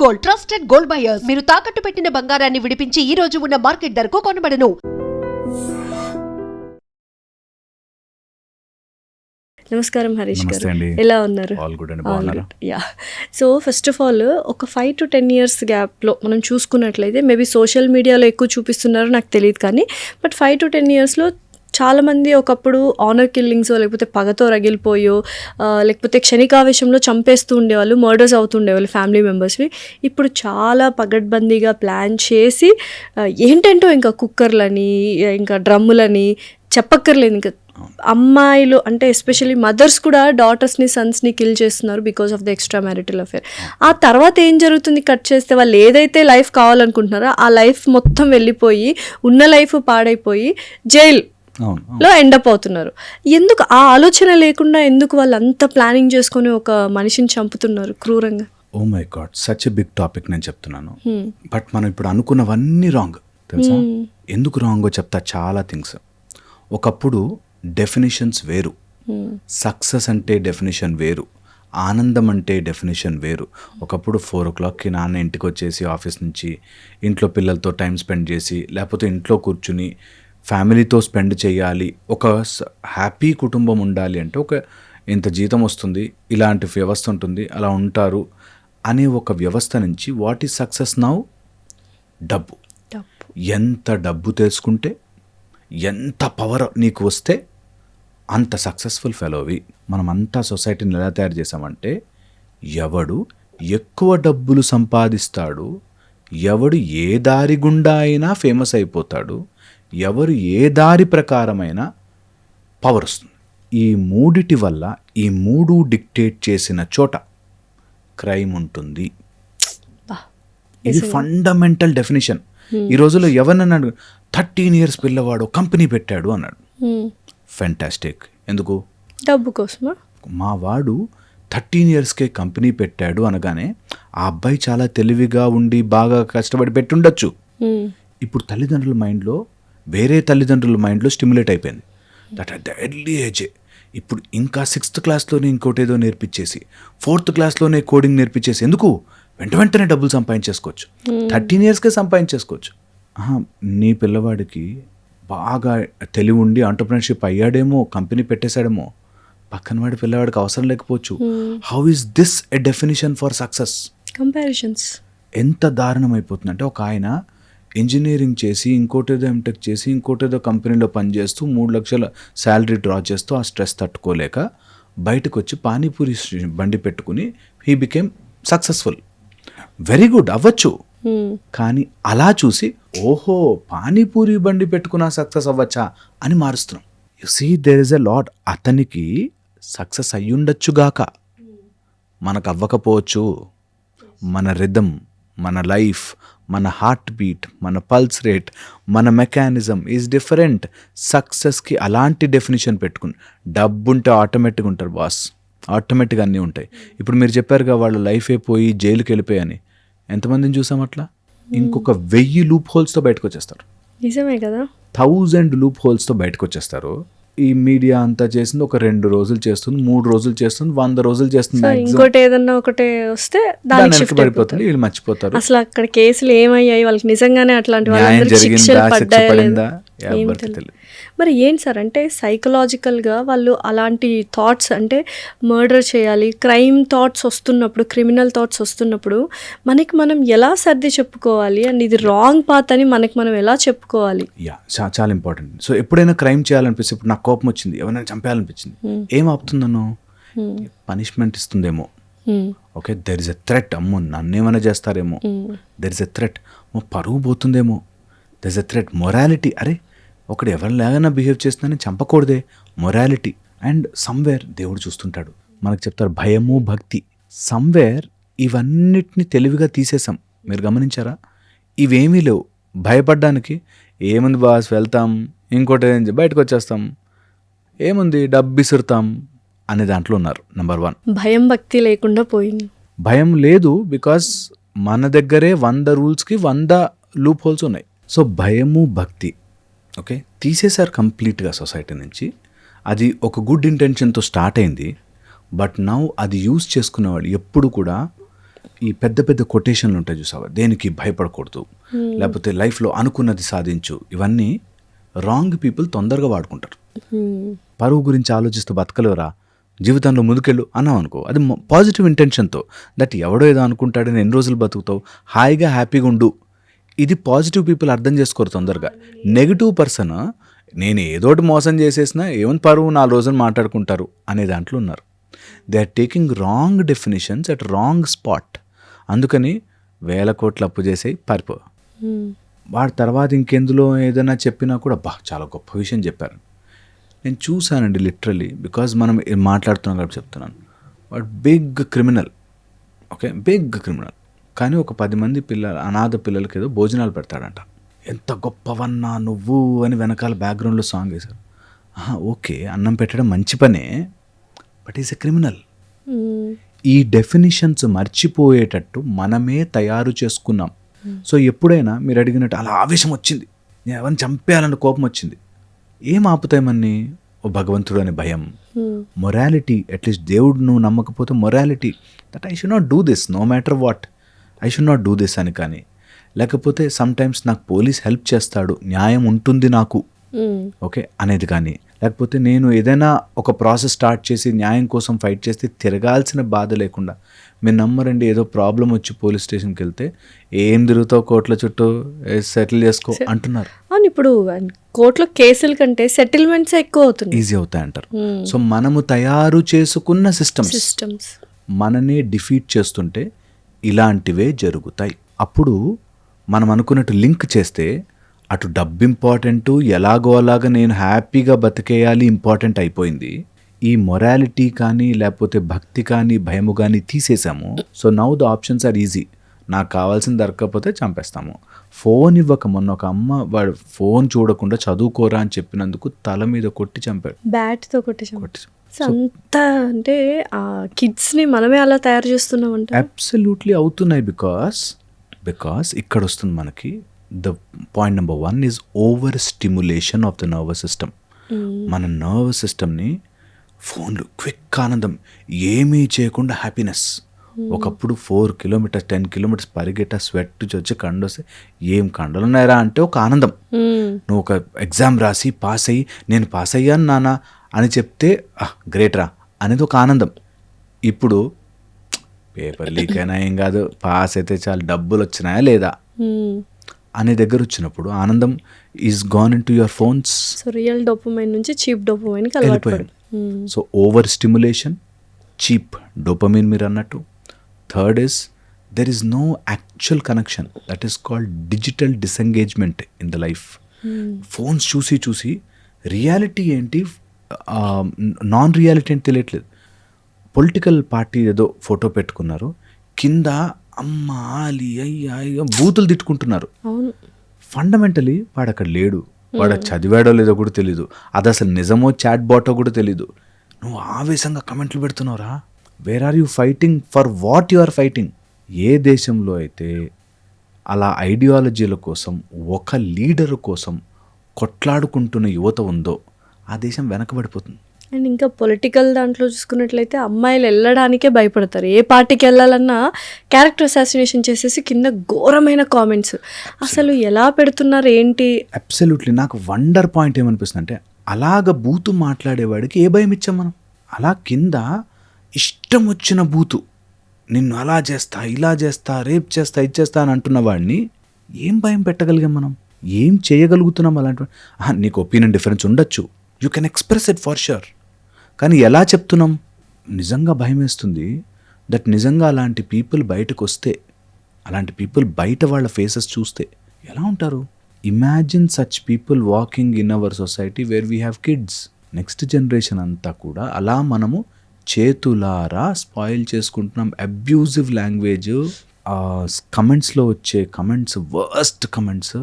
Gold, trusted gold buyers. మీరు తాకట్టు పెట్టిన బంగారాన్ని విడిపించి ఈ రోజు ఉన్న మార్కెట్ ధరకు కొనబడను. నమస్కారం హరీష్ నమస్తే గారు, అండి. ఎలా ఉన్నారు? ఆల్ గుడ్ అండి, బాగున్నారా? Yeah. So first of all ఒక 5 to 10 years గ్యాప్లో మనం చూసుకున్నట్లయితే మేబీ సోషల్ మీడియాలో ఎక్కువ చూపిస్తున్నారో నాకు తెలియదు, కానీ బట్ 5 to 10 yearsలో చాలామంది ఒకప్పుడు ఆనర్ కిల్లింగ్స్ లేకపోతే పగతో రగిలిపోయో లేకపోతే క్షణికావేశంలో చంపేస్తూ ఉండేవాళ్ళు, మర్డర్స్ అవుతుండేవాళ్ళు ఫ్యామిలీ మెంబర్స్వి. ఇప్పుడు చాలా పగడ్బందీగా ప్లాన్ చేసి ఏంటంటో ఇంకా కుక్కర్లని ఇంకా డ్రమ్ములని చెప్పక్కర్లేదు. ఇంకా అమ్మాయిలు అంటే ఎస్పెషల్లీ మదర్స్ కూడా డాటర్స్ని సన్స్ని కిల్ చేస్తున్నారు because of the extra marital affair. ఆ తర్వాత ఏం జరుగుతుంది, కట్ చేస్తే వాళ్ళు ఏదైతే లైఫ్ కావాలనుకుంటున్నారో ఆ లైఫ్ మొత్తం వెళ్ళిపోయి ఉన్న లైఫ్ పాడైపోయి జైల్లో ఎండప్ అవుతున్నారు. ఎందుకు ఆ ఆలోచన లేకుండా ఎందుకు వాళ్ళు అంత ప్లానింగ్ చేసుకొని ఒక మనిషిని చంపుతున్నారు క్రూరంగా? Oh my God, such a big topic నేను చెప్తున్నాను. బట్ మనం ఇప్పుడు అనుకున్నవన్నీ రాంగ్, తెలుసా? ఎందుకు రాంగో చెప్తా. చాలా థింగ్స్. ఒకప్పుడు డెఫినేషన్స్ వేరు. సక్సెస్ అంటే డెఫినేషన్ వేరు, ఆనందం అంటే డెఫినేషన్ వేరు. ఒకప్పుడు 4 o'clockకి నాన్న ఇంటికి వచ్చేసి ఆఫీస్ నుంచి ఇంట్లో పిల్లలతో టైం స్పెండ్ చేసి, లేకపోతే ఇంట్లో కూర్చుని ఫ్యామిలీతో స్పెండ్ చేయాలి, ఒక హ్యాపీ కుటుంబం ఉండాలి అంటే ఒక ఇంత జీతం వస్తుంది, ఇలాంటి వ్యవస్థ ఉంటుంది, అలా ఉంటారు అనే ఒక వ్యవస్థ నుంచి వాట్ ఈజ్ సక్సెస్ నౌ? డబ్బు. ఎంత డబ్బు తెలుసుకుంటే, ఎంత పవర్ నీకు వస్తే అంత సక్సెస్ఫుల్ ఫెలోవి. మనమంతా సొసైటీని ఎలా తయారు చేసామంటే, ఎవడు ఎక్కువ డబ్బులు సంపాదిస్తాడు, ఎవడు ఏ దారి గుండా అయినా ఫేమస్ అయిపోతాడు, ఎవరు ఏ దారి ప్రకారమైన పవర్ వస్తుంది. ఈ మూడిటి వల్ల, ఈ మూడు డిక్టేట్ చేసిన చోట క్రైమ్ ఉంటుంది. ఇది ఫండమెంటల్ డెఫినేషన్. ఈ రోజుల్లో ఎవరన్నాడు 13 years పిల్లవాడు కంపెనీ పెట్టాడు అన్నాడు. ఫెంటాస్టిక్. ఎందుకు? డబ్బు కోసమా? మా వాడు 13 yearsకే కంపెనీ పెట్టాడు అనగానే ఆ అబ్బాయి చాలా తెలివిగా ఉండి బాగా కష్టపడి పెట్టుండొచ్చు. ఇప్పుడు తల్లిదండ్రుల మైండ్లో, వేరే తల్లిదండ్రుల మైండ్లో స్టిమ్యులేట్ అయిపోయింది. దట్ అట్ ద ఎర్లీ ఏజే. ఇప్పుడు ఇంకా 6th classలోనే ఇంకోటేదో నేర్పించేసి, 4th classలోనే కోడింగ్ నేర్పించేసి, ఎందుకు? వెంటనే డబ్బులు సంపాదించేసుకోవచ్చు. 13 yearsకే సంపాదించేసుకోవచ్చు. నీ పిల్లవాడికి బాగా తెలివి ఉండి ఎంటర్‌ప్రెన్యూర్‌షిప్ అయ్యాడేమో, కంపెనీ పెట్టేశాడేమో, పక్కన వాడి పిల్లవాడికి అవసరం లేకపోవచ్చు. How is this a definition for success? Comparisons ఎంత దారుణం అయిపోతుందంటే, ఒక ఆయన ఇంజనీరింగ్ చేసి, ఇంకోటేదో ఎంటెక్ చేసి, ఇంకోటేదో కంపెనీలో పనిచేస్తూ 3 లక్షల శాలరీ డ్రా చేస్తూ ఆ స్ట్రెస్ తట్టుకోలేక బయటకు వచ్చి పానీపూరి బండి పెట్టుకుని he became successful. Very good, అవ్వచ్చు. కానీ అలా చూసి, ఓహో పానీపూరి బండి పెట్టుకున్నా సక్సెస్ అవ్వచ్చా అని మారుస్తున్నాం. You see there is a lot. అతనికి సక్సెస్ అయ్యుండొచ్చుగాక, మనకు అవ్వకపోవచ్చు. మన రిథమ్, మన లైఫ్, మన హార్ట్ బీట్, మన పల్స్ రేట్, మన మెకానిజం ఈజ్ డిఫరెంట్. సక్సెస్కి అలాంటి డెఫినేషన్ పెట్టుకుని, డబ్బు ఉంటే ఆటోమేటిక్గా ఉంటారు బాస్, ఆటోమేటిక్గా అన్నీ ఉంటాయి. ఇప్పుడు మీరు చెప్పారుగా వాళ్ళ లైఫ్ అయిపోయి జైలుకి వెళ్ళిపోయాని, ఎంతమందిని చూసాం అట్లా? ఇంకొక 1000 లూప్ హోల్స్తో బయటకు వచ్చేస్తారు. నిజమే కదా, 1000 లూప్ హోల్స్తో బయటకు వచ్చేస్తారు. ఈ మీడియా అంతా చేసింది ఒక 2 రోజులు చేస్తుంది, 3 రోజులు చేస్తుంది, 100 రోజులు చేస్తుంది. ఇంకోటి ఏదన్నా ఒకటే వస్తే దానికి షిఫ్ట్ పడిపోతుంది, వీళ్ళు మర్చిపోతారు. అసలు అక్కడ కేసులు ఏమయ్యాయి, వాళ్ళకి నిజంగానే అట్లాంటి న్యాయం జరిగిందా, శిక్ష పడిందా, మరి ఏంటి సార్ అంటే సైకలాజికల్గా వాళ్ళు అలాంటి థాట్స్ అంటే మర్డర్ చేయాలి, క్రైమ్ థాట్స్ వస్తున్నప్పుడు, క్రిమినల్ థాట్స్ వస్తున్నప్పుడు మనకి మనం ఎలా సర్ది చెప్పుకోవాలి, అండ్ ఇది రాంగ్ పాత్ అని మనకి మనం ఎలా చెప్పుకోవాలి? చాలా ఇంపార్టెంట్. సో ఎప్పుడైనా క్రైమ్ చేయాలనిపిస్తే, ఇప్పుడు నాకు కోపం వచ్చింది, ఎవరైనా చంపేయాలనిపించింది, ఏం ఆపుతుందన్నో? పనిష్మెంట్ ఇస్తుందేమో. Okay, there is a threat. అమ్మో నన్నేమైనా చేస్తారేమో, దెర్ ఇస్ ఎ థ్రెట్. పరువు పోతుందేమో, there is a threat. Morality, అరే ఒకడు ఎవరిలాగైనా బిహేవ్ చేస్తుందని చంపకూడదే, మొరాలిటీ. అండ్ సమ్వేర్ దేవుడు చూస్తుంటాడు. మనకు చెప్తారు భయము, భక్తి. సమ్వేర్ ఇవన్నిటిని తెలివిగా తీసేసాం. మీరు గమనించారా? ఇవేమీ లేవు భయపడ్డానికి. ఏముంది బాస్, వెళ్తాం, ఇంకోటి బయటకు వచ్చేస్తాం, ఏముంది డబ్బు ఇసురుతాం అనే దాంట్లో ఉన్నారు. నెంబర్ 1, భయం భక్తి లేకుండా పోయింది. భయం లేదు, బికాస్ మన దగ్గరే 100 రూల్స్కి 100 లూప్ హోల్స్ ఉన్నాయి. సో భయము, భక్తి ఓకే తీసేశారు కంప్లీట్గా సొసైటీ నుంచి. అది ఒక గుడ్ ఇంటెన్షన్తో స్టార్ట్ అయింది, బట్ నౌ అది యూజ్ చేసుకునేవాళ్ళు ఎప్పుడు కూడా ఈ పెద్ద పెద్ద కొటేషన్లు ఉంటాయి చూసావా, దేనికి భయపడకూడదు, లేకపోతే లైఫ్లో అనుకున్నది సాధించు, ఇవన్నీ రాంగ్ పీపుల్ తొందరగా వాడుకుంటారు. పరువు గురించి ఆలోచిస్తూ బతకలేవరా, జీవితంలో ముందుకెళ్ళు అన్నాం అనుకో, అది పాజిటివ్ ఇంటెన్షన్తో, దట్ ఎవడో ఏదో అనుకుంటాడని ఎన్ని రోజులు బతుకుతావు, హాయిగా హ్యాపీగా ఉండు. ఇది పాజిటివ్ పీపుల్ అర్థం చేసుకోరు తొందరగా. నెగిటివ్ పర్సన్ నేను ఏదోటి మోసం చేసేసినా ఏమని పరువు 4 రోజులు మాట్లాడుకుంటారు అనే దాంట్లో ఉన్నారు. They are taking wrong definitions at wrong spot. అందుకని 1000 కోట్లు అప్పు చేసేయి పారిపో. వాడి తర్వాత ఇంకెందులో ఏదైనా చెప్పినా కూడా చాలా గొప్ప విషయం చెప్పారు. నేను చూశానండి లిటరలీ, బికాజ్ మనం మాట్లాడుతున్నాం కాబట్టి చెప్తున్నాను. వాడు big criminal, okay, big criminal. కానీ ఒక 10 మంది అనాథ పిల్లలకి ఏదో భోజనాలు పెడతాడంట. ఎంత గొప్పవన్నా నువ్వు అని వెనకాల బ్యాక్గ్రౌండ్లో సాంగ్ వేశారు. ఓకే, అన్నం పెట్టడం మంచి పనే, బట్ ఈజ్ ఎ క్రిమినల్. ఈ డెఫినిషన్స్ మర్చిపోయేటట్టు మనమే తయారు చేసుకున్నాం. సో ఎప్పుడైనా మీరు అడిగినట్టు అలా ఆవేశం వచ్చింది, నేను ఎవరిని చంపేయాలన్న కోపం వచ్చింది, ఏం ఆపుతాయమని? ఓ భగవంతుడు అనే భయం, మొరాలిటీ, అట్లీస్ట్ దేవుడు నువ్వు నమ్మకపోతే morality, that I should not do this no matter what, I should not do this అని. కానీ లేకపోతే సమ్టైమ్స్ నాకు పోలీస్ హెల్ప్ చేస్తాడు, న్యాయం ఉంటుంది నాకు, ఓకే అనేది. కానీ లేకపోతే నేను ఏదైనా ఒక ప్రాసెస్ స్టార్ట్ చేసి న్యాయం కోసం ఫైట్ చేస్తే తిరగాల్సిన బాధ లేకుండా, మీరు నమ్మరండి, ఏదో ప్రాబ్లం వచ్చి పోలీస్ స్టేషన్కి వెళ్తే ఏం తిరుగుతావు కోర్టుల చుట్టూ, సెటిల్ చేసుకో అంటున్నారు. అవును, ఇప్పుడు కోర్టులో కేసుల కంటే సెటిల్మెంట్స్ ఎక్కువ అవుతుంది, ఈజీ అవుతాయి అంటారు. సో మనము తయారు చేసుకున్న సిస్టమ్స్ మననే డిఫీట్ చేస్తుంటే ఇలాంటివే జరుగుతాయి. అప్పుడు మనం అనుకున్నట్టు లింక్ చేస్తే అటు డబ్బు ఇంపార్టెంట్, ఎలాగో అలాగా నేను హ్యాపీగా బతికేయాలి ఇంపార్టెంట్ అయిపోయింది. ఈ మొరాలిటీ కానీ లేకపోతే భక్తి కానీ భయము కానీ తీసేసాము. So now the options are easy. నాకు కావాల్సింది దొరకకపోతే చంపేస్తాము. ఫోన్ ఇవ్వక మొన్న ఒక అమ్మ వాడు ఫోన్ చూడకుండా చదువుకోరా అని చెప్పినందుకు తల మీద కొట్టి చంపాడు, బ్యాట్తో కొట్టి. అంతా అంటే ఆ కిడ్స్ని మనమే అలా తయారు చేస్తున్నామంట. అబ్సల్యూట్లీ అవుతున్నాయి. బికాస్ ఇక్కడ వస్తుంది మనకి the point number 1 is over stimulation of the nervous system. మన నర్వస్ సిస్టమ్ని ఫోన్లు, క్విక్ ఆనందం, ఏమీ చేయకుండా హ్యాపీనెస్. ఒకప్పుడు 4 కిలోమీటర్స్ 10 కిలోమీటర్స్ పరిగెట్ట, స్వెట్ వచ్చి కండొస్తే ఏం కండలు ఉన్నాయరా అంటే ఒక ఆనందం. నువ్వు ఒక ఎగ్జామ్ రాసి పాస్ అయ్యి నేను పాస్ అయ్యాను నాన్న అని చెప్తే గ్రేట్ రా అనేది ఒక ఆనందం. ఇప్పుడు పేపర్ లీక్ అయినా ఏం కాదు, పాస్ అయితే చాలా, డబ్బులు వచ్చినాయా లేదా అనే దగ్గర వచ్చినప్పుడు ఆనందం is gone into your phones. So real dopamine నుంచి చీప్ డోపమైన్ వెళ్ళిపోయాం. So over stimulation, cheap dopamine మీరు అన్నట్టు. Third is there is no actual connection, that is called digital disengagement in the life. Phones చూసి reality ఏంటి non reality అని తెలియట్లేదు. Political party ఏదో photo పెట్టుకున్నారు, కింద అమ్మ ఆలి అయ్యా బూతులు తిట్టుకుంటున్నారు. ఫండమెంటలీ వాడు అక్కడ లేడు, వాడు చదివాడో లేదో కూడా తెలీదు, అది అసలు నిజమో చాట్ బాటో కూడా తెలీదు. నువ్వు ఆవేశంగా కమెంట్లు పెడుతున్నావురా. Where are you fighting for what you are fighting? ఏ దేశంలో అయితే అలా ఐడియాలజీల కోసం, ఒక లీడర్ కోసం కొట్లాడుకుంటున్న యువత ఉందో ఆ దేశం వెనకబడిపోతుంది. అండ్ ఇంకా పొలిటికల్ దాంట్లో చూసుకున్నట్లయితే అమ్మాయిలు వెళ్ళడానికే భయపడతారు. ఏ పార్టీకి వెళ్ళాలన్నా క్యారెక్టర్ అసాసినేషన్ చేసేసి కింద ఘోరమైన కామెంట్స్. అసలు ఎలా పెడుతున్నారు ఏంటి? అబ్సల్యూట్లీ. నాకు వండర్ పాయింట్ ఏమనిపిస్తుంది అంటే, అలాగ బూతు మాట్లాడేవాడికి ఏ భయం ఇచ్చాం మనం? అలా కింద ఇష్టం వచ్చిన బూతు, నిన్ను అలా చేస్తా, ఇలా చేస్తా, రేప్ చేస్తా, ఇది చేస్తా అని అంటున్న వాడిని ఏం భయం పెట్టగలిగాం మనం? ఏం చేయగలుగుతున్నాం? అలాంటి నీకు ఒపీనియన్ డిఫరెన్స్ ఉండొచ్చు, you can express it for sure, కానీ ఎలా చెప్తున్నాం? నిజంగా భయం వేస్తుంది. దట్ నిజంగా అలాంటి పీపుల్ బయటకు వస్తే, అలాంటి పీపుల్ బయట వాళ్ళ ఫేసెస్ చూస్తే ఎలా ఉంటారు? Imagine such people walking in our society where we have kids. Next generation అంతా కూడా అలా మనము చేతులారా స్పాయిల్ చేసుకుంటున్నాం. అబ్యూజివ్ లాంగ్వేజ్, కమెంట్స్లో వచ్చే comments, worst comments.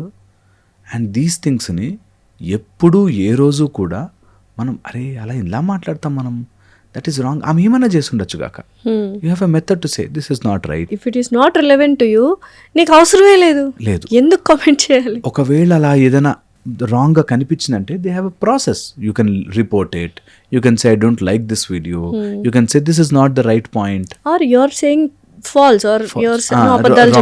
And these థింగ్స్ని ఎప్పుడూ ఏ రోజు కూడా మనం అరే అలా ఇలా మాట్లాడతాం మనం, దట్ ఈస్ రాంగ్. ఆమె ఏమైనా చేసి ఉండొచ్చు కాక, you have a method to say this is not right. If it is not relevant to you, నీకు అవసరమే లేదు, ఎందుకు కామెంట్ చేయాలి? ఒకవేళ అలా ఏదైనా రాంగ్గా కనిపించిందంటే they have a process. You can report it, you can say I don't like this video, you can say this is not the right point. Or you are saying false or your అబద్ధాలు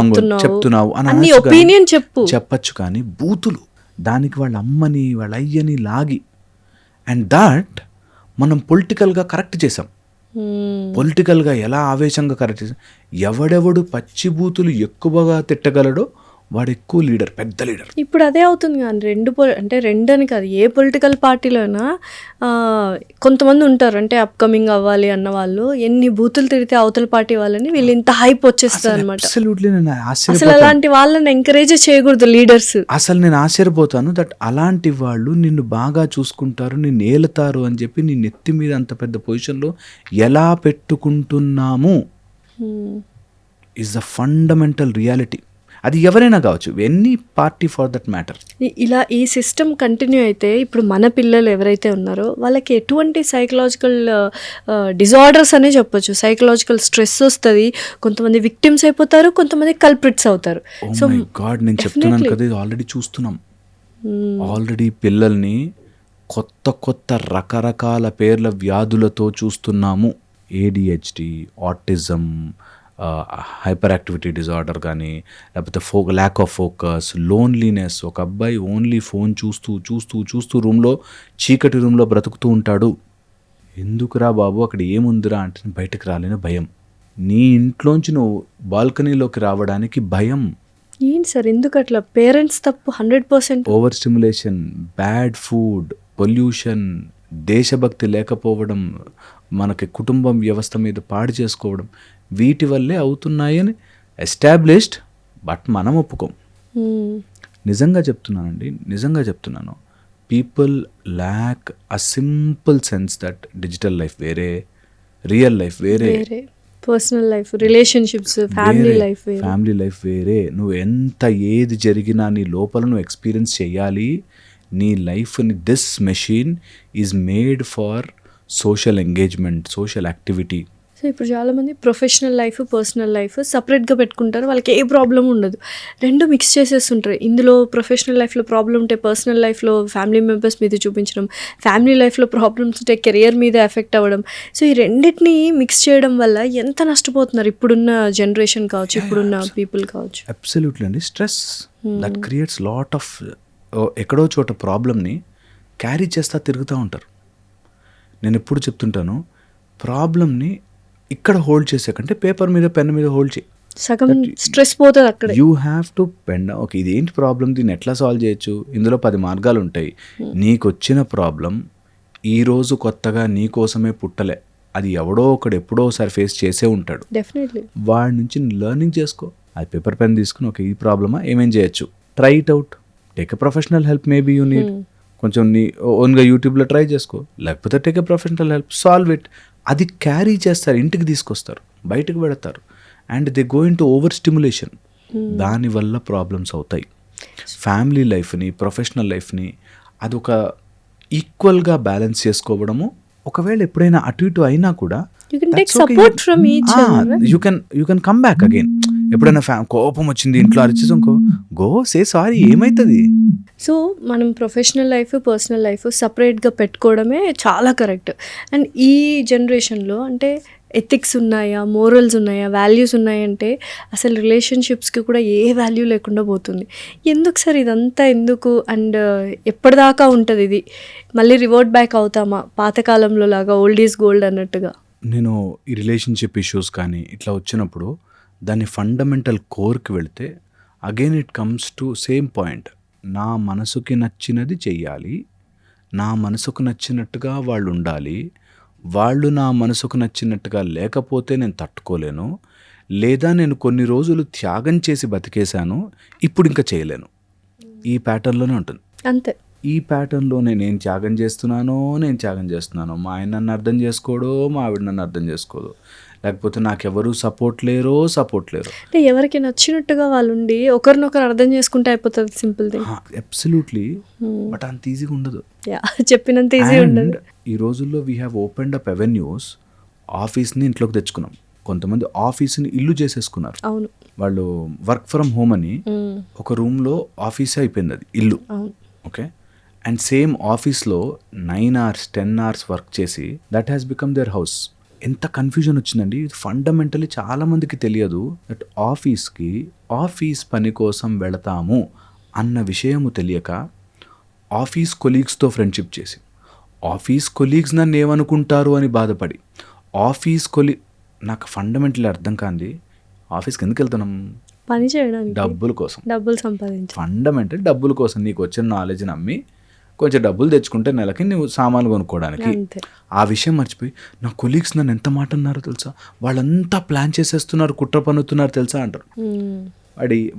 చెప్తున్నావు అని అన్ని అనొచ్చు కానీ- opinion చెప్పచ్చు కానీ బూతులు దానికి వాళ్ళ అమ్మని వాళ్ళ అయ్యని లాగి అండ్ దాట్ మనం పొలిటికల్గా కరెక్ట్ చేసాం. పొలిటికల్గా ఎలా ఆవేశంగా కరెక్ట్ చేసాం. ఎవడెవడు పచ్చి బూతులు ఎక్కువగా తిట్టగలడో వాడు ఎక్కువ లీడర్, పెద్ద లీడర్. ఇప్పుడు అదే అవుతుంది కానీ అంటే రెండు అని కాదు, ఏ పొలిటికల్ పార్టీలోనా కొంతమంది ఉంటారు అంటే అప్కమింగ్ అవ్వాలి అన్న వాళ్ళు ఎన్ని బూతులు తిడితే అవతల పార్టీ వాళ్ళని వీళ్ళు ఇంత హైప్ వచ్చేస్తారు అనమాట. అబ్సల్యూట్లీ నేను అసలు అలాంటి వాళ్ళని ఎంకరేజ్ చేయకూడదు లీడర్స్. అసలు నేను ఆశ్చర్యపోతాను దట్ అలాంటి వాళ్ళు నిన్ను బాగా చూసుకుంటారు, నిన్ను ఏలుతారు అని చెప్పి నీ నెత్తి మీద అంత పెద్ద పొజిషన్లో ఎలా పెట్టుకుంటున్నాము ఈజ్ ద ఫండమెంటల్ రియాలిటీ. అది ఎవరైనా కావచ్చు, any party for that matter. ఇలా ఈ సిస్టమ్ కంటిన్యూ అయితే ఇప్పుడు మన పిల్లలు ఎవరైతే ఉన్నారో వాళ్ళకి ఎటువంటి సైకలాజికల్ డిజార్డర్స్ అనే చెప్పొచ్చు. సైకలాజికల్ స్ట్రెస్ వస్తుంది, కొంతమంది విక్టిమ్స్ అయిపోతారు, కొంతమంది కల్ప్రిట్స్ అవుతారు. సో గాడ్ నేను చెప్తున్నాను కదా, ఇది ఆల్రెడీ చూస్తున్నాం. ఆల్రెడీ పిల్లల్ని కొత్త కొత్త రకరకాల పేర్ల వ్యాధులతో చూస్తున్నాము. ADHD, autism, hyper activity disorder కానీ, లేకపోతే ల్యాక్ ఆఫ్ ఫోకస్, లోన్లీనెస్. ఒక అబ్బాయి ఓన్లీ ఫోన్ చూస్తూ చూస్తూ చూస్తూ రూమ్లో, చీకటి రూమ్లో బ్రతుకుతూ ఉంటాడు. ఎందుకురా బాబు అక్కడ ఏముందిరా అంటే బయటకు రాలేని భయం. నీ ఇంట్లోంచి నువ్వు బాల్కనీలోకి రావడానికి భయం. ఏంటి సార్ ఎందుకు అట్లా? పేరెంట్స్ తప్పు 100%. Over stimulation, bad food, pollution, దేశభక్తి లేకపోవడం, మనకి కుటుంబం వ్యవస్థ మీద పాడు చేసుకోవడం, వీటి వల్లే అవుతున్నాయని ఎస్టాబ్లిష్డ్. బట్ మనం ఒప్పుకోం. నిజంగా చెప్తున్నానండి, నిజంగా చెప్తున్నాను. People lakh a simple sense that digital life వేరే, రియల్ లైఫ్ వేరే, personal life, relationships, family life వేరే. నువ్వు ఎంత ఏది జరిగినా నీ లోపల నువ్వు ఎక్స్పీరియన్స్ చేయాలి. నీ లైఫ్ని this machine is made for social engagement, social activity. So ఇప్పుడు చాలామంది ప్రొఫెషనల్ లైఫ్, పర్సనల్ లైఫ్ సపరేట్గా పెట్టుకుంటారు, వాళ్ళకి ఏ ప్రాబ్లం ఉండదు. రెండు మిక్స్ చేసేస్తుంటారు. ఇందులో ప్రొఫెషనల్ లైఫ్లో ప్రాబ్లం ఉంటే పర్సనల్ లైఫ్లో ఫ్యామిలీ మెంబర్స్ మీద చూపించడం, ఫ్యామిలీ లైఫ్లో ప్రాబ్లమ్స్ ఉంటే కెరియర్ మీద ఎఫెక్ట్ అవ్వడం. సో ఈ రెండింటిని మిక్స్ చేయడం వల్ల ఎంత నష్టపోతున్నారు ఇప్పుడున్న జనరేషన్ కావచ్చు, ఇప్పుడున్న పీపుల్ కావచ్చు. అబ్సల్యూట్లీ అండి. Stress that creates lot of, ఎక్కడో చోట ప్రాబ్లమ్ని క్యారీ చేస్తా తిరుగుతూ ఉంటారు. నేను ఎప్పుడు చెప్తుంటాను, ప్రాబ్లమ్ని ఇక్కడ హోల్డ్ చేసే కంటే పేపర్ మీద, పెన్ మీద హోల్డ్ చేయి. సగం స్ట్రెస్ పోతుంది అక్కడ. You have to pen. Okay, ఇది ఏంటి ప్రాబ్లం, దీన్ని ఎట్లా సాల్వ్ చేయొచ్చు, ఇందులో 10 మార్గాలు ఉంటాయి. నీకు వచ్చిన ప్రాబ్లం ఈరోజు కొత్తగా నీ కోసమే పుట్టలే, అది ఎవడో ఒకడు ఎప్పుడో ఒకసారి ఫేస్ చేసే ఉంటాడు. డెఫినెట్లీ వాడి నుంచి లెర్నింగ్ చేసుకో. అది పేపర్ పెన్ తీసుకుని ఓకే ఈ ప్రాబ్లమా, ఏమేం చేయొచ్చు, try it out, take a professional help. Maybe you need కొంచెం నీ ఓన్గా యూట్యూబ్లో ట్రై చేసుకో, లేకపోతే take a professional help, solve it. అది క్యారీ చేస్తారు, ఇంటికి తీసుకొస్తారు, బయటకు పెడతారు. And they go in to over stimulation. దానివల్ల ప్రాబ్లమ్స్ అవుతాయి. ఫ్యామిలీ లైఫ్ని, ప్రొఫెషనల్ లైఫ్ని అదొక ఈక్వల్గా బ్యాలెన్స్ చేసుకోవడము. ఒకవేళ ఎప్పుడైనా అటు ఇటు అయినా కూడా you can come back again. ఎప్పుడైనా కోపం వచ్చింది ఇంట్లో అరిచేసంకో, గో సే సారీ, ఏమవుతుంది. సో మనం ప్రొఫెషనల్ లైఫ్, పర్సనల్ లైఫ్ సపరేట్గా పెట్టుకోవడమే చాలా కరెక్ట్. అండ్ ఈ జనరేషన్లో అంటే ఎథిక్స్ ఉన్నాయా, మోరల్స్ ఉన్నాయా, వాల్యూస్ ఉన్నాయంటే అసలు రిలేషన్షిప్స్కి కూడా ఏ వాల్యూ లేకుండా పోతుంది. ఎందుకు సార్ ఇదంతా ఎందుకు? అండ్ ఎప్పటిదాకా ఉంటుంది ఇది? మళ్ళీ రివర్ట్ బ్యాక్ అవుతామా పాతకాలంలో లాగా, ఓల్డ్ ఈజ్ గోల్డ్ అన్నట్టుగా? నేను ఈ రిలేషన్షిప్ ఇష్యూస్ కానీ ఇట్లా వచ్చినప్పుడు దాని ఫండమెంటల్ కోర్కి వెళితే again it comes to same point. నా మనసుకి నచ్చినది చెయ్యాలి, నా మనసుకు నచ్చినట్టుగా వాళ్ళు ఉండాలి, వాళ్ళు నా మనసుకు నచ్చినట్టుగా లేకపోతే నేను తట్టుకోలేను, లేదా నేను కొన్ని రోజులు త్యాగం చేసి బతికేశాను, ఇప్పుడు ఇంకా చేయలేను. ఈ ప్యాటర్న్లోనే ఉంటుంది. అంతే. ఈ ప్యాటర్న్లో నేను త్యాగం చేస్తున్నాను, మా ఆయన నన్ను అర్థం చేసుకోడు, మా ఆవిడ నన్ను అర్థం చేసుకోదు, లేకపోతే నాకెవరు సపోర్ట్ లేరు. అంటే ఎవరికి నచ్చినట్టుగా వాళ్ళు ఉండి ఒకరినొకరు అర్థం చేసుకుంటే అయిపోతుంది, సింపుల్ థింగ్. అబ్సల్యూట్లీ. బట్ అంత ఈజీగా ఉండదు, చెప్పినంత ఈజీ ఉండదు. ఈ రోజుల్లో we have opened up avenues. ఆఫీస్ని ఇంట్లోకి తెచ్చుకున్నాం, కొంతమంది ఆఫీస్ని ఇల్లు చేసేసుకున్నారు. అవును, వాళ్ళు వర్క్ ఫ్రమ్ హోమ్ అని ఒక రూమ్లో ఆఫీసే అయిపోయింది అది ఇల్లు. ఓకే, అండ్ సేమ్ ఆఫీస్లో 9 hours 10 hours వర్క్ చేసి that has become their house. ఎంత కన్ఫ్యూజన్ వచ్చిందండి. ఇది ఫండమెంటలీ చాలామందికి తెలియదు. దట్ ఆఫీస్ పని కోసం వెళతాము అన్న విషయము తెలియక ఆఫీస్ కొలీగ్స్తో ఫ్రెండ్షిప్ చేసి, ఆఫీస్ కొలీగ్స్ నన్ను ఏమనుకుంటారు అని బాధపడి, నాకు ఫండమెంటలీ అర్థం కాంది, ఆఫీస్కి ఎందుకు వెళ్తున్నాం? పని చేయడానికి, డబ్బుల కోసం. డబ్బులు సంపాదించి, ఫండమెంటల్ డబ్బుల కోసం. నీకు వచ్చిన నాలెడ్జ్ నమ్మి కొంచెం డబ్బులు తెచ్చుకుంటే నెలకి నువ్వు సామాన్లు కొనుక్కోవడానికి. అంతే. ఆ విషయం మర్చిపోయి నా కొలీగ్స్ నన్ను ఎంత మాట అన్నారో తెలుసా, వాళ్ళంతా ప్లాన్ చేసేస్తున్నారు, కుట్ర పన్నుతున్నారు తెలుసా అంటారు.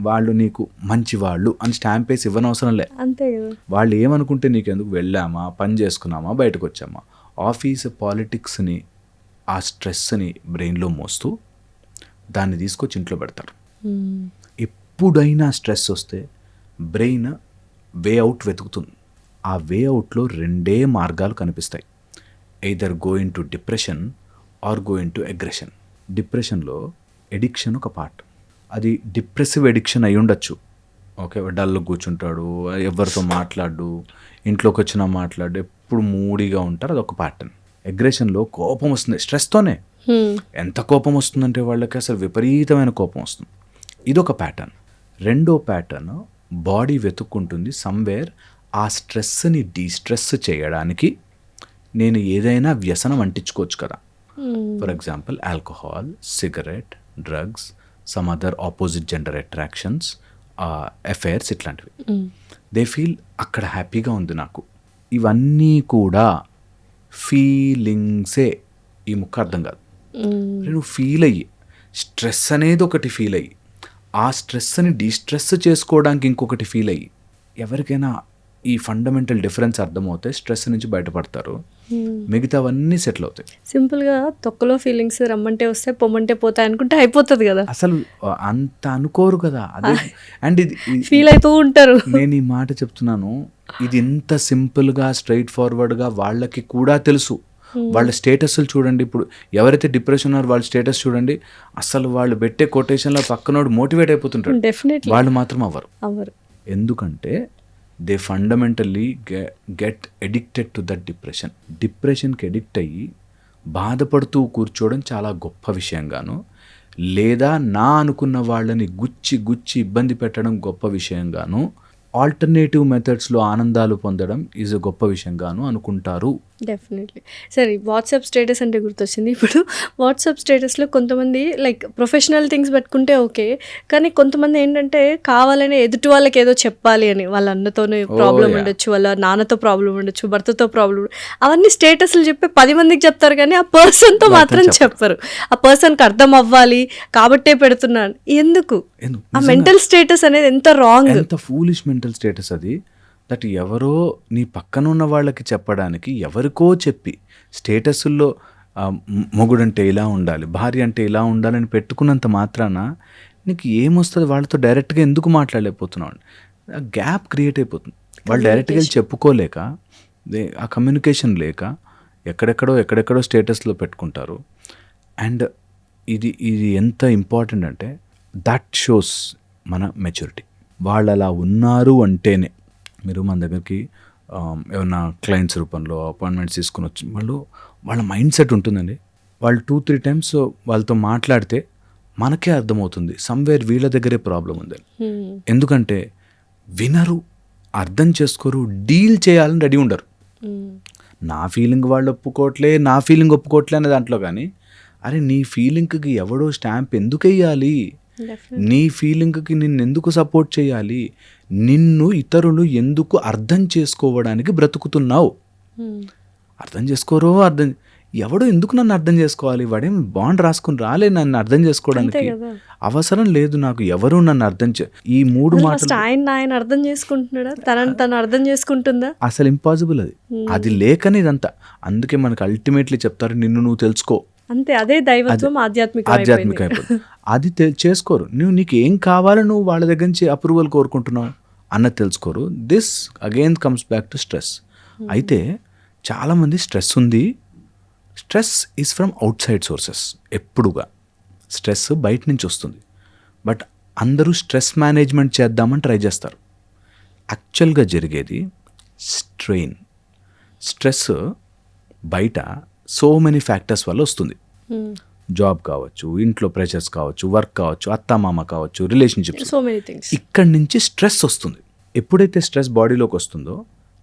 వాళ్ళు నీకు మంచి వాళ్ళు అని స్టాంప్ వేసి ఇవ్వనవసరం లే. అంతే కదా. వాళ్ళు ఏమనుకుంటే నీకెందుకు, వెళ్ళామా, పని చేసుకున్నామా, బయటకు వచ్చామా. ఆఫీస్ పాలిటిక్స్ని, ఆ స్ట్రెస్ని బ్రెయిన్లో మోస్తూ దాన్ని తీసుకొచ్చి ఇంట్లో పెడతారు. ఎప్పుడైనా స్ట్రెస్ వస్తే బ్రెయిన్ వే అవుట్ వెతుకుతుంది. ఆ వే అవుట్లో 2 మార్గాలు కనిపిస్తాయి. Either going to depression are going to aggression. డిప్రెషన్లో ఎడిక్షన్ ఒక పార్ట్. అది డిప్రెసివ్ ఎడిక్షన్ అయి ఉండొచ్చు. ఓకే, డల్ కూర్చుంటాడు, ఎవరితో మాట్లాడు, ఇంట్లోకి వచ్చినా మాట్లాడు, ఎప్పుడు మూడీగా ఉంటారు, అదొక ప్యాటర్న్. అగ్రెషన్లో కోపం వస్తుంది, స్ట్రెస్తోనే. ఎంత కోపం వస్తుందంటే వాళ్ళకి అసలు విపరీతమైన కోపం వస్తుంది. ఇదొక ప్యాటర్న్. రెండో ప్యాటర్న్, బాడీ వెతుక్కుంటుంది సమ్వేర్ ఆ స్ట్రెస్ని డీస్ట్రెస్ చేయడానికి నేను ఏదైనా వ్యసనం అంటించుకోవచ్చు కదా. For example alcohol, cigarette, drugs, some other opposite gender attractions, affairs, ఇట్లాంటివి. దే ఫీల్ అక్కడ హ్యాపీగా ఉంది నాకు. ఇవన్నీ కూడా ఫీలింగ్సే. ఈ ముక్క అర్థం కాదు. నువ్వు ఫీల్ అయ్యి, స్ట్రెస్ అనేది ఒకటి ఫీల్ అయ్యి, ఆ స్ట్రెస్ని డీస్ట్రెస్ చేసుకోవడానికి ఇంకొకటి ఫీల్ అయ్యి, ఎవరికైనా ఈ ఫండమెంటల్ డిఫరెన్స్ అర్థమవుతే స్ట్రెస్ నుంచి బయటపడతారు, మిగతావన్నీ సెటిల్ అవుతాయి. సింపుల్గా తొక్కలో ఫీలింగ్స్ రమ్మంటే వస్తే పొమ్మంటే పోతాయి అనుకుంటే అయిపోతుంది కదా. అసలు అంత అనుకోరు కదా. అదే అండ్ ఇది ఫీల్ అవుతూ ఉంటారు. నేను ఈ మాట చెప్తున్నాను, ఇది ఇంత సింపుల్గా స్ట్రైట్ ఫార్వర్డ్గా వాళ్ళకి కూడా తెలుసు. వాళ్ళ స్టేటస్లు చూడండి. ఇప్పుడు ఎవరైతే డిప్రెషన్ ఉన్నారో వాళ్ళ స్టేటస్ చూడండి. అసలు వాళ్ళు పెట్టే కొటేషన్లో పక్కనోడు మోటివేట్ అయిపోతుంటారు. డెఫినెట్లీ. వాళ్ళు మాత్రం అవ్వరు. ఎందుకంటే they fundamentally get addicted to that depression. డిప్రెషన్కి ఎడిక్ట్ అయ్యి బాధపడుతూ కూర్చోవడం చాలా గొప్ప విషయంగాను, లేదా నా అనుకున్న వాళ్ళని గుచ్చి ఇబ్బంది పెట్టడం గొప్ప విషయంగాను, ఆల్టర్నేటివ్ మెథడ్స్లో ఆనందాలు పొందడం ఈజ్ ఎ గొప్ప విషయంగాను అనుకుంటారు. డెఫినెట్లీ. సరే, వాట్సాప్ స్టేటస్ అంటే గుర్తొచ్చింది. ఇప్పుడు వాట్సాప్ స్టేటస్లో కొంతమంది లైక్ ప్రొఫెషనల్ థింగ్స్ పెట్టుకుంటే ఓకే, కానీ కొంతమంది ఏంటంటే కావాలని ఎదుటి వాళ్ళకి ఏదో చెప్పాలి అని, వాళ్ళ అన్నతోనే ప్రాబ్లం ఉండొచ్చు, వాళ్ళ నాన్నతో ప్రాబ్లం ఉండొచ్చు, భర్తతో ప్రాబ్లం, అవన్నీ స్టేటస్లు చెప్పి 10 మందికి చెప్తారు, కానీ ఆ పర్సన్తో మాత్రం చెప్పరు. ఆ పర్సన్కి అర్థం అవ్వాలి కాబట్టే పెడుతున్నాను. ఎందుకు? ఆ మెంటల్ స్టేటస్ అనేది ఎంత రాంగ్, ఎంత ఫూలిష్ మెంటల్ స్టేటస్ అది. దట్ ఎవరో నీ పక్కన ఉన్న వాళ్ళకి చెప్పడానికి ఎవరికో చెప్పి స్టేటస్ల్లో మొగుడంటే ఇలా ఉండాలి, భార్య అంటే ఇలా ఉండాలని పెట్టుకున్నంత మాత్రాన నీకు ఏమొస్తుంది? వాళ్ళతో డైరెక్ట్గా ఎందుకు మాట్లాడలేకపోతున్నావు? గ్యాప్ క్రియేట్ అయిపోతుంది. వాళ్ళు డైరెక్ట్గా వెళ్ళి చెప్పుకోలేక, ఆ కమ్యూనికేషన్ లేక ఎక్కడెక్కడో స్టేటస్లో పెట్టుకుంటారు. అండ్ ఇది ఎంత ఇంపార్టెంట్ అంటే దట్ షోస్ మన మెచ్యూరిటీ. వాళ్ళు అలా ఉన్నారు అంటేనే, మీరు మన దగ్గరికి ఏమన్నా క్లయింట్స్ రూపంలో అపాయింట్మెంట్స్ తీసుకుని వచ్చి వాళ్ళ మైండ్ సెట్ ఉంటుందండి. వాళ్ళు 2-3 టైమ్స్ వాళ్ళతో మాట్లాడితే మనకే అర్థమవుతుంది సమ్వేర్ వీళ్ళ దగ్గరే ప్రాబ్లం ఉందని. ఎందుకంటే వినరు, అర్థం చేసుకోరు, డీల్ చేయాలని రెడీ ఉండరు. నా ఫీలింగ్ వాళ్ళు ఒప్పుకోవట్లే, నా ఫీలింగ్ ఒప్పుకోవట్లే అనే దాంట్లో. కానీ అరే నీ ఫీలింగ్కి ఎవడో స్టాంప్ ఎందుకు వేయాలి? నీ ఫీలింగ్కి నిన్ను ఎందుకు సపోర్ట్ చేయాలి? నిన్ను ఇతరులు ఎందుకు అర్థం చేసుకోవడానికి బ్రతుకుతున్నావు? అర్థం చేసుకోరో ఎవడో ఎందుకు నన్ను అర్థం చేసుకోవాలి? వాడేం బాండ్ రాసుకుని రాలే నన్ను అర్థం చేసుకోవడానికి. అవసరం లేదు నాకు ఎవరు నన్ను అర్థం ఈ 3 మాటలు ఆయన అర్థం చేసుకుంటున్నాడా? తను అర్థం చేసుకుంటుందా? అసలు ఇంపాసిబుల్. అది లేకని ఇదంతా. అందుకే మనకు అల్టిమేట్లీ చెప్తారు నిన్ను నువ్వు తెలుసుకో. అంతే, అదే దైవత్వం, ఆధ్యాత్మిక అయిపోతుంది. అది చేసుకోరు. నీకు ఏం కావాలో నువ్వు వాళ్ళ దగ్గర నుంచి అప్రూవల్ కోరుకుంటున్నావు అన్నది తెలుసుకోరు. This again comes back to stress. అయితే చాలామంది స్ట్రెస్ ఉంది, stress is from outside sources. ఎప్పుడుగా స్ట్రెస్ బయట నుంచి వస్తుంది. బట్ అందరూ స్ట్రెస్ మేనేజ్మెంట్ చేద్దామని ట్రై చేస్తారు. యాక్చువల్గా జరిగేది స్ట్రెస్ బయట సో మెనీ ఫ్యాక్టర్స్ వల్ల వస్తుంది. జాబ్ కావచ్చు, ఇంట్లో ప్రెషర్స్ కావచ్చు, వర్క్ కావచ్చు, అత్తామామ కావచ్చు, రిలేషన్షిప్స్, సో మెనీ థింగ్స్. ఇక్కడి నుంచి స్ట్రెస్ వస్తుంది. ఎప్పుడైతే స్ట్రెస్ బాడీలోకి వస్తుందో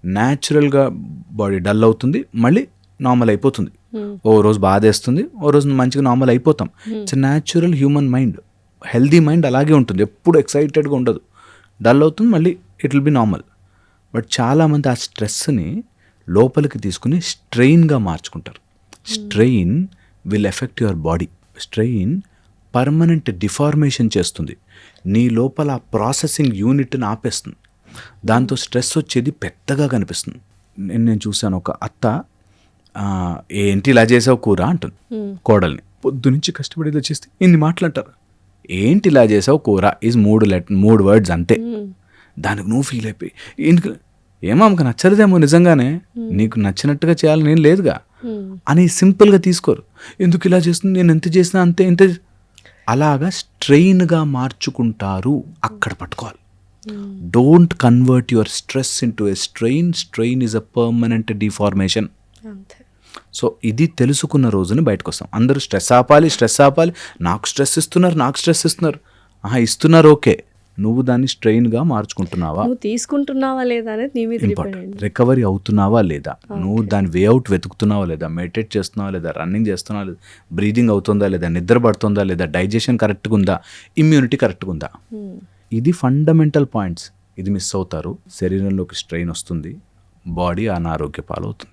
న్యాచురల్గా బాడీ డల్ అవుతుంది, మళ్ళీ నార్మల్ అయిపోతుంది. ఓ రోజు బాధేస్తుంది, ఓ రోజు మంచిగా నార్మల్ అయిపోతాం. It's natural human mind. Healthy mind అలాగే ఉంటుంది, ఎప్పుడు ఎక్సైటెడ్గా ఉండదు. డల్ అవుతుంది, మళ్ళీ it will be normal. But చాలామంది ఆ స్ట్రెస్ని లోపలికి తీసుకుని స్ట్రెయిన్గా మార్చుకుంటారు. Strain will effect your body. Strain permanent deformation చేస్తుంది, నీ లోపల ప్రాసెసింగ్ యూనిట్ని ఆపేస్తుంది. దాంతో స్ట్రెస్ వచ్చేది పెద్దగా కనిపిస్తుంది. నేను చూశాను, ఒక అత్త ఏంటి ఇలా చేసావు కూర అంటుంది కోడల్ని. పొద్దు నుంచి కష్టపడి ఇలా చేస్తే ఇన్ని మాట్లాంటారు. ఏంటి ఇలా చేసావు కూర ఈజ్ 3 వర్డ్స్ అంతే. దానికి నువ్వు ఫీల్ అయిపోయి ఎందుకు ఏమామకు నచ్చలేదేమో, నిజంగానే నీకు నచ్చినట్టుగా చేయాలని నేను లేదుగా అని సింపుల్గా తీసుకోరు. ఎందుకు ఇలా చేస్తుంది, నేను ఎంత చేసినా అంతే ఇంత, అలాగా స్ట్రెయిన్గా మార్చుకుంటారు. అక్కడ పట్టుకోవాలి. Don't convert your stress into a strain. Strain is a permanent deformation. So ఇది తెలుసుకున్న రోజున బయటకు వస్తాం. అందరూ స్ట్రెస్ ఆపాలి, నాకు స్ట్రెస్ ఇస్తున్నారు. ఇస్తున్నారు ఓకే, నువ్వు దాన్ని స్ట్రెయిన్గా మార్చుకుంటున్నావా, నువ్వు తీసుకుంటున్నావా లేదా అనేది నీ మీద డిపెండ్. రికవరీ అవుతున్నావా లేదా, నువ్వు దాని వేఅవుట్ వెతుకుతున్నావా లేదా, మెడిటేట్ చేస్తున్నావా లేదా, రన్నింగ్ చేస్తున్నావా లేదా, బ్రీదింగ్ అవుతుందా లేదా, నిద్ర పడుతుందా లేదా, డైజెషన్ కరెక్ట్గా ఉందా, ఇమ్యూనిటీ కరెక్ట్గా ఉందా. ఇది ఫండమెంటల్ పాయింట్స్. ఇది మిస్ అవుతారు, శరీరంలోకి స్ట్రెయిన్ వస్తుంది, బాడీ అనారోగ్య పాలవుతుంది.